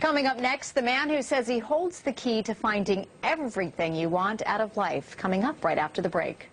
Coming up next, the man who says he holds the key to finding everything you want out of life. Coming up right after the break.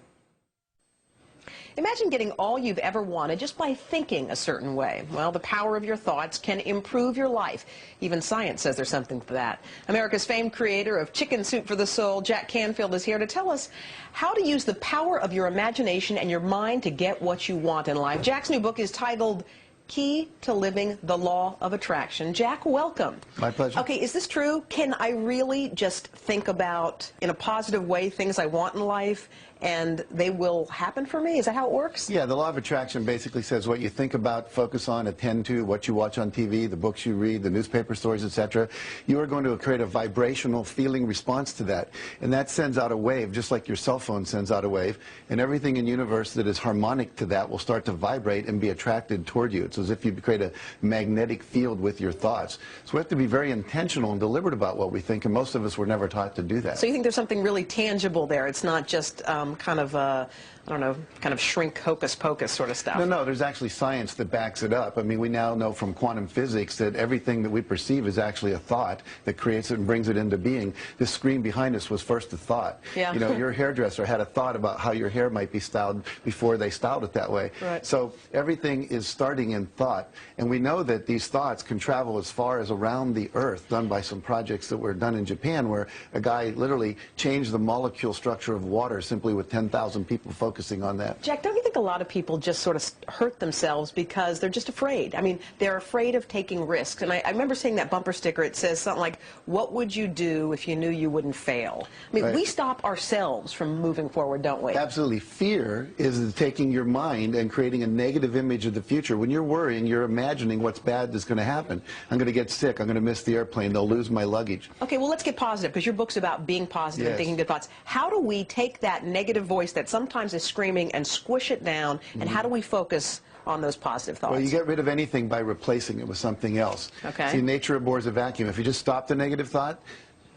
Imagine getting all you've ever wanted just by thinking a certain way. Well, the power of your thoughts can improve your life. Even science says there's something to that. America's famed creator of Chicken Soup for the Soul, Jack Canfield, is here to tell us how to use the power of your imagination and your mind to get what you want in life. Jack's new book is titled Key to Living the Law of Attraction. Jack, welcome. My pleasure. Okay, is this true? Can I really just think about, in a positive way, things I want in life, and they will happen for me? Is that how it works? Yeah, the law of attraction basically says what you think about, focus on, attend to, what you watch on TV, the books you read, the newspaper stories, etc. You are going to create a vibrational feeling response to that. And that sends out a wave, just like your cell phone sends out a wave. And everything in the universe that is harmonic to that will start to vibrate and be attracted toward you. It's as if you create a magnetic field with your thoughts. So we have to be very intentional and deliberate about what we think, and most of us were never taught to do that. So you think there's something really tangible there? It's not just kind of, I don't know, kind of shrink hocus pocus sort of stuff. No, there's actually science that backs it up. I mean, we now know from quantum physics that everything that we perceive is actually a thought that creates it and brings it into being. This screen behind us was first a thought. Yeah. You know, your hairdresser had a thought about how your hair might be styled before they styled it that way. Right. So everything is starting in thought. And we know that these thoughts can travel as far as around the Earth, done by some projects that were done in Japan, where a guy literally changed the molecule structure of water simply with 10,000 people focusing on that. Jack, don't you think a lot of people just sort of hurt themselves because they're just afraid? I mean, they're afraid of taking risks. And I remember seeing that bumper sticker. It says something like, what would you do if you knew you wouldn't fail? I mean, we stop ourselves from moving forward, don't we? Absolutely. Fear is taking your mind and creating a negative image of the future. When you're worrying, you're imagining what's bad is going to happen. I'm going to get sick. I'm going to miss the airplane. They'll lose my luggage. Okay, well, let's get positive, because your book's about being positive and thinking good thoughts. How do we take that negative voice that sometimes is screaming and squish it down, and how do we focus on those positive thoughts? Well, you get rid of anything by replacing it with something else. Okay. See, nature abhors a vacuum. If you just stop the negative thought,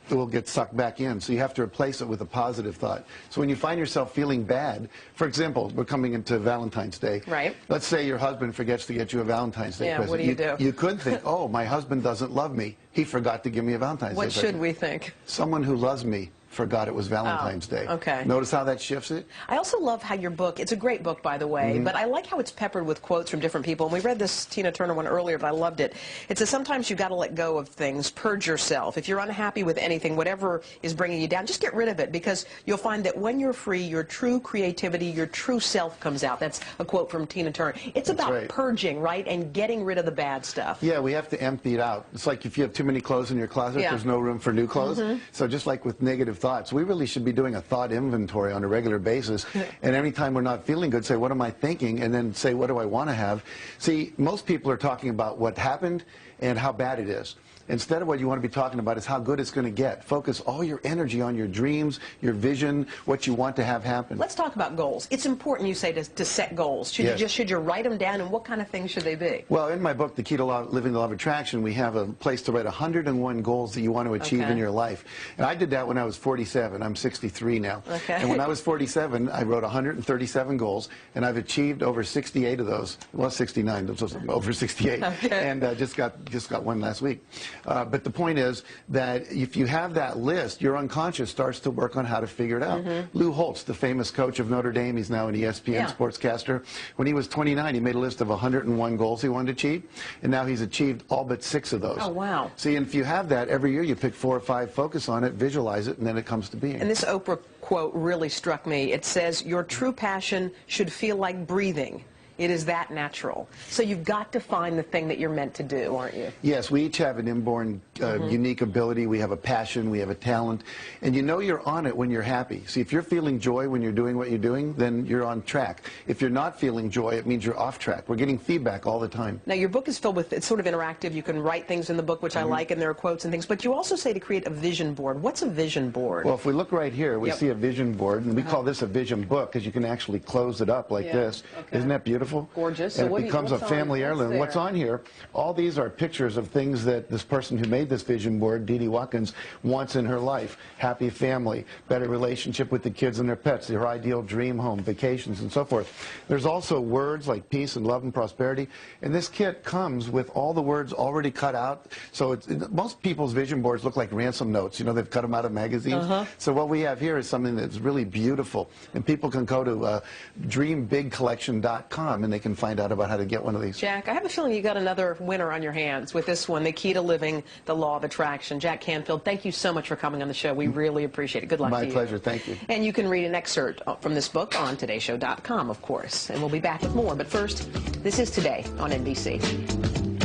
it will get sucked back in. So you have to replace it with a positive thought. So when you find yourself feeling bad, for example, we're coming into Valentine's Day. Right. Let's say your husband forgets to get you a Valentine's Day present. What do you do? You could think, oh, my husband doesn't love me. He forgot to give me a Valentine's Day present. What should we think? Someone who loves me forgot it was Valentine's Day. Okay. Notice how that shifts it? I also love how your book, it's a great book, by the way, but I like how it's peppered with quotes from different people. And we read this Tina Turner one earlier, but I loved it. It says, sometimes you've got to let go of things, purge yourself. If you're unhappy with anything, whatever is bringing you down, just get rid of it, because you'll find that when you're free, your true creativity, your true self comes out. That's a quote from Tina Turner. It's about purging, right, and getting rid of the bad stuff. Yeah, we have to empty it out. It's like if you have too many clothes in your closet, there's no room for new clothes. So just like with negative thoughts, we really should be doing a thought inventory on a regular basis, and every time we're not feeling good, say, what am I thinking, and then say, what do I want to have? See, most people are talking about what happened and how bad it is. Instead of what you want to be talking about is how good it's going to get. Focus all your energy on your dreams, your vision, what you want to have happen. Let's talk about goals. It's important, you say, to set goals. Should you write them down, and what kind of things should they be? Well, in my book, The Key to Living the Law of Attraction, we have a place to write 101 goals that you want to achieve in your life. And I did that when I was 47. I'm 63 now. And when I was 47, I wrote 137 goals, and I've achieved over 68 of those. Well, 69, those was over 68. And just got one last week. But the point is that if you have that list, your unconscious starts to work on how to figure it out. Lou Holtz, the famous coach of Notre Dame, he's now an ESPN sportscaster. When he was 29, he made a list of 101 goals he wanted to achieve, and now he's achieved all but 6 of those. Oh, wow. See, and if you have that, every year you pick 4 or 5, focus on it, visualize it, and then it comes to being. And this Oprah quote really struck me. It says, your true passion should feel like breathing. It is that natural. So you've got to find the thing that you're meant to do, aren't you? Yes, we each have an inborn unique ability. We have a passion, we have a talent, and you know you're on it when you're happy. See, if you're feeling joy when you're doing what you're doing, then you're on track. If you're not feeling joy, it means you're off track. We're getting feedback all the time. Now, your book is filled with, it's sort of interactive. You can write things in the book, which I like, and there are quotes and things, but you also say to create a vision board. What's a vision board? Well, if we look right here, we see a vision board, and we call this a vision book because you can actually close it up like this. Isn't that beautiful? Gorgeous. And it becomes a family heirloom. What's on here, all these are pictures of things that this person who made made this vision board, Dee Dee Watkins, wants in her life. Happy family, better relationship with the kids and their pets, her ideal dream home, vacations, and so forth. There's also words like peace and love and prosperity, and this kit comes with all the words already cut out. So most people's vision boards look like ransom notes. You know, they've cut them out of magazines. So what we have here is something that's really beautiful, and people can go to dreambigcollection.com and they can find out about how to get one of these. Jack, I have a feeling you got another winner on your hands with this one, The Key to Living the Law of Attraction. Jack Canfield, thank you so much for coming on the show. We really appreciate it. Good luck to you. My pleasure. Thank you. And you can read an excerpt from this book on todayshow.com, of course. And we'll be back with more. But first, this is Today on NBC.